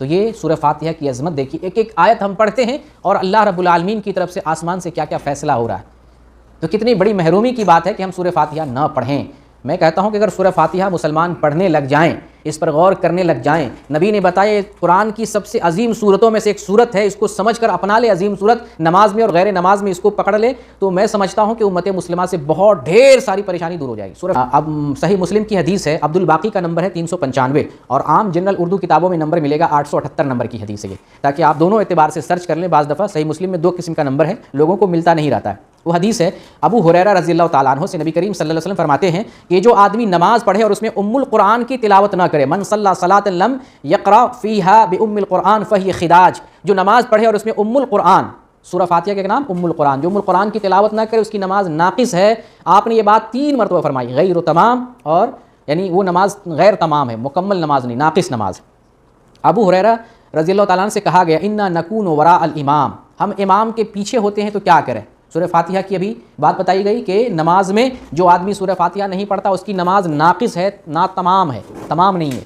تو یہ سورہ فاتحہ کی عظمت دیکھیے، ایک ایک آیت ہم پڑھتے ہیں اور اللہ رب العالمین کی طرف سے آسمان سے کیا کیا فیصلہ ہو رہا ہے۔ تو کتنی بڑی محرومی کی بات ہے کہ ہم سورہ فاتحہ نہ پڑھیں۔ میں کہتا ہوں کہ اگر سورہ فاتحہ مسلمان پڑھنے لگ جائیں، اس پر غور کرنے لگ جائیں، نبی نے بتایا قرآن کی سب سے عظیم صورتوں میں سے ایک صورت ہے، اس کو سمجھ کر اپنا لے، عظیم صورت نماز میں اور غیر نماز میں اس کو پکڑ لے، تو میں سمجھتا ہوں کہ امت مسلمہ سے بہت ڈھیر ساری پریشانی دور ہو جائے گی۔ اب صحیح مسلم کی حدیث ہے، عبد الباقی کا نمبر ہے 395 اور عام جنرل اردو کتابوں میں نمبر ملے گا 878 نمبر کی حدیث ہے یہ، تاکہ آپ دونوں اعتبار سے سرچ کر لیں۔ بعض دفعہ صحیح مسلم میں 2 قسم کا نمبر ہے، لوگوں کو ملتا نہیں رہتا ہے۔ وہ حدیث ہے ابو ہریرہ رضی اللہ تعالیٰ عنہ سے، نبی کریم صلی اللہ علیہ وسلم فرماتے ہیں کہ جو آدمی نماز پڑھے اور اس میں ام القرآن کی تلاوت نہ کرے، من صلی صلاۃ لم یقرأ فیہا بام القرآن فہی خداج، جو نماز پڑھے اور اس میں ام القرآن، سورہ فاتحہ کا نام ام القرآن، جو ام القرآن کی تلاوت نہ کرے اس کی نماز ناقص ہے۔ آپ نے یہ بات 3 مرتبہ فرمائی، غیر تمام، اور یعنی وہ نماز غیر تمام ہے، مکمل نماز نہیں، ناقص نماز ہے۔ ابو ہریرہ رضی اللہ تعالیٰ عنہ سے کہا گیا انا نکون وراء الامام، ہم امام کے پیچھے ہوتے ہیں تو کیا کریں؟ سورہ فاتحہ کی ابھی بات بتائی گئی کہ نماز میں جو آدمی سورہ فاتحہ نہیں پڑھتا اس کی نماز ناقص ہے، نا تمام ہے، تمام نہیں ہے۔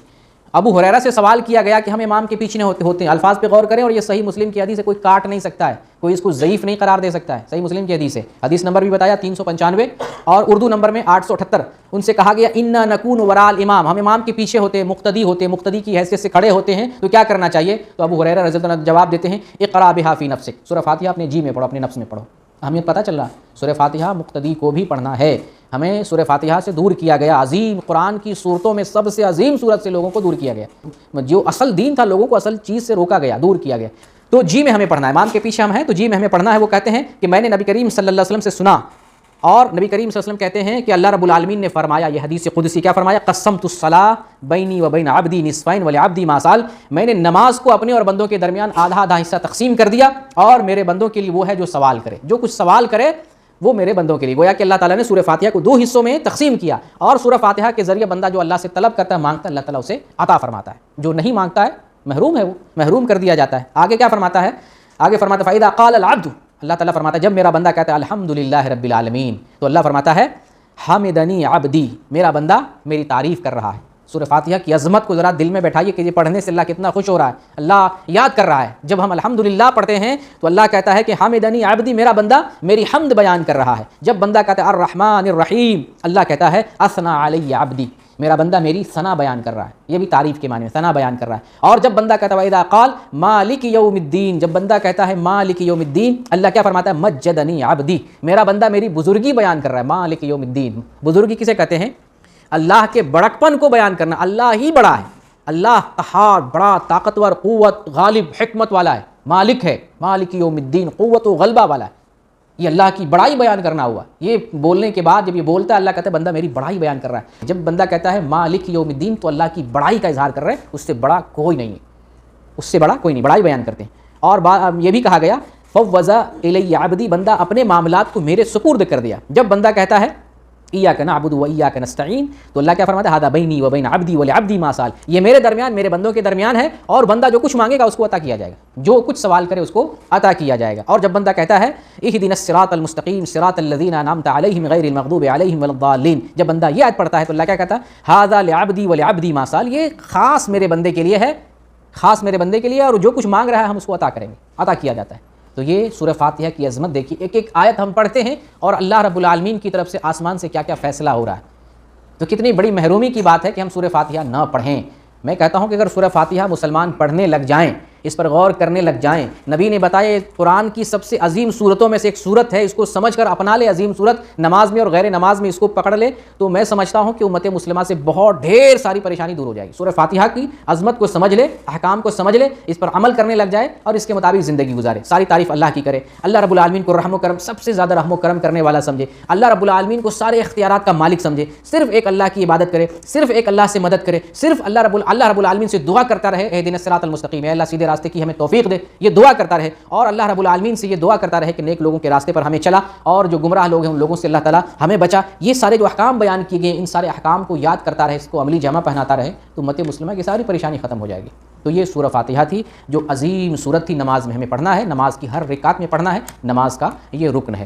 ابو ہریرہ سے سوال کیا گیا کہ ہم امام کے پیچھے ہوتے ہیں، الفاظ پہ غور کریں، اور یہ صحیح مسلم کی حدیث ہے، کوئی کاٹ نہیں سکتا ہے، کوئی اس کو ضعیف نہیں قرار دے سکتا ہے، صحیح مسلم کی حدیث ہے۔ حدیث نمبر بھی بتایا 395 اور اردو نمبر میں 878۔ ان سے کہا گیا انا نکون وراء الامام، ہم امام کے پیچھے ہوتے ہیں، مقتدی کی حیثیت سے کھڑے ہوتے ہیں، تو کیا کرنا چاہیے؟ تو ابو ہریرہ رضی اللہ عنہ جواب دیتے ہیں اقرأ بہا فی نفسک، سورہ فاتحہ اپنے جی میں پڑھو، اپنے نفس میں پڑھو۔ اہمیت پتہ چل رہا، سورہ فاتحہ مقتدی کو بھی پڑھنا ہے، ہمیں سورہ فاتحہ سے دور کیا گیا، عظیم قرآن کی صورتوں میں سب سے عظیم صورت سے لوگوں کو دور کیا گیا، جو اصل دین تھا لوگوں کو اصل چیز سے روکا گیا، دور کیا گیا۔ تو جی میں ہمیں پڑھنا ہے، امام کے پیچھے ہم ہیں تو جی میں ہمیں پڑھنا ہے۔ وہ کہتے ہیں کہ میں نے نبی کریم صلی اللہ علیہ وسلم سے سنا، اور نبی کریم صلی اللہ علیہ وسلم کہتے ہیں کہ اللہ رب العالمین نے فرمایا، یہ حدیث قدسی، کیا فرمایا؟ قسمت الصلاۃ بینی و بین عبدی نصفین ولعبدی ما سأل، میں نے نماز کو اپنے اور بندوں کے درمیان آدھا آدھا حصہ تقسیم کر دیا، اور میرے بندوں کے لیے وہ ہے جو سوال کرے، جو کچھ سوال کرے وہ میرے بندوں کے لیے۔ گویا کہ اللہ تعالیٰ نے سورہ فاتحہ کو 2 حصوں میں تقسیم کیا، اور سورہ فاتحہ کے ذریعے بندہ جو اللہ سے طلب کرتا ہے، مانگتا ہے، اللہ تعالیٰ اسے عطا فرماتا ہے، جو نہیں مانگتا ہے محروم ہے، وہ محروم کر دیا جاتا ہے۔ آگے کیا فرماتا ہے؟ آگے فرماتا ہے فَإِذَا قَالَ الْعَبْدُ، اللہ تعالیٰ فرماتا ہے جب میرا بندہ کہتا ہے الحمدللہ رب العالمین، تو اللہ فرماتا ہے حمدنی عبدی، میرا بندہ میری تعریف کر رہا ہے۔ سورہ فاتحہ کی عظمت کو ذرا دل میں بیٹھائیے کہ یہ پڑھنے سے اللہ کتنا خوش ہو رہا ہے، اللہ یاد کر رہا ہے۔ جب ہم الحمدللہ پڑھتے ہیں تو اللہ کہتا ہے کہ حمدنی عبدی، میرا بندہ میری حمد بیان کر رہا ہے۔ جب بندہ کہتا ہے الرحمن الرحیم، اللہ کہتا ہے اثنى علی عبدی، میرا بندہ میری ثنا بیان کر رہا ہے، یہ بھی تعریف کے معنی میں ثنا بیان کر رہا ہے۔ اور جب بندہ کہتا ہے وَإِذَا قَالَ مالک یوم الدین، جب بندہ کہتا ہے مالک یوم الدین، اللہ کیا فرماتا ہے مجدنی عبدی، میرا بندہ میری بزرگی بیان کر رہا ہے۔ مالک یوم الدین، بزرگی کسے کہتے ہیں؟ اللہ کے بڑکپن کو بیان کرنا، اللہ ہی بڑا ہے، اللہ قہار، بڑا طاقتور، قوت، غالب، حکمت والا ہے، مالک ہے، مالک یوم الدین، قوت و غلبہ والا ہے۔ یہ اللہ کی بڑائی بیان کرنا ہوا۔ یہ بولنے کے بعد جب یہ بولتا ہے اللہ کہتا ہے بندہ میری بڑائی بیان کر رہا ہے۔ جب بندہ کہتا ہے مالک یوم الدین تو اللہ کی بڑائی کا اظہار کر رہا ہے، اس سے بڑا کوئی نہیں ہے، اس سے بڑا کوئی نہیں، بڑائی بیان کرتے ہیں۔ اور یہ بھی کہا گیا فوض الی عبدی، بندہ اپنے معاملات کو میرے سپرد کر دیا۔ جب بندہ کہتا ہے ایاک نعبد و ایاک نستعین، تو اللہ کیا فرماتا ہے ھذا بینی و بین عبدی ولعبدی ما سأل، یہ میرے درمیان، میرے بندوں کے درمیان ہے، اور بندہ جو کچھ مانگے گا اس کو عطا کیا جائے گا، جو کچھ سوال کرے اس کو عطا کیا جائے گا۔ اور جب بندہ کہتا ہے اہدنا الصراط المستقیم صراط الذین انعمت علیہم غیر المغضوب علیہم ولا الضالین، جب بندہ یہ آیت پڑھتا ہے تو اللہ کیا کہتا ہے ھذا لعبدی ولعبدی ما سأل، یہ خاص میرے بندے کے لیے ہے، خاص میرے بندے کے لیے، اور جو کچھ مانگ رہا ہے ہم اس کو عطا کریں گے، عطا کیا جاتا ہے۔ تو یہ سورہ فاتحہ کی عظمت دیکھیے، ایک ایک آیت ہم پڑھتے ہیں اور اللہ رب العالمین کی طرف سے آسمان سے کیا کیا فیصلہ ہو رہا ہے۔ تو کتنی بڑی محرومی کی بات ہے کہ ہم سورہ فاتحہ نہ پڑھیں۔ میں کہتا ہوں کہ اگر سورہ فاتحہ مسلمان پڑھنے لگ جائیں، اس پر غور کرنے لگ جائیں، نبی نے بتایا قرآن کی سب سے عظیم صورتوں میں سے ایک صورت ہے، اس کو سمجھ کر اپنا لے، عظیم صورت نماز میں اور غیر نماز میں اس کو پکڑ لے، تو میں سمجھتا ہوں کہ امت مسلمہ سے بہت ڈھیر ساری پریشانی دور ہو جائے گی۔ سورہ فاتحہ کی عظمت کو سمجھ لے، احکام کو سمجھ لے، اس پر عمل کرنے لگ جائے اور اس کے مطابق زندگی گزارے، ساری تعریف اللہ کی کرے، اللہ رب العالمین کو رحم و کرم، سب سے زیادہ رحم و کرم کرنے والا سمجھے، اللہ رب العالمین کو سارے اختیارات کا مالک سمجھے، صرف ایک اللہ کی عبادت کرے، صرف ایک اللہ سے مدد کرے، صرف اللہ رب العالمین سے دعا کرتا رہے اہدنا الصراط المستقیم، اے اللہ سیدھے راستے کی ہمیں توفیق دے، یہ دعا کرتا رہے، اور اللہ رب العالمین سے یہ دعا کرتا رہے کہ نیک لوگوں کے راستے پر ہمیں چلا، اور جو گمراہ لوگ ہیں ان لوگوں سے اللہ تعالیٰ ہمیں بچا۔ یہ سارے جو احکام بیان کیے گئے، ان سارے احکام کو یاد کرتا رہے، اس کو عملی جامہ پہناتا رہے، تو امت مسلمہ کی ساری پریشانی ختم ہو جائے گی۔ تو یہ سورہ فاتحہ تھی، جو عظیم سورت تھی، نماز میں ہمیں پڑھنا ہے، نماز کی ہر رکعت میں پڑھنا ہے، نماز کا یہ رکن ہے۔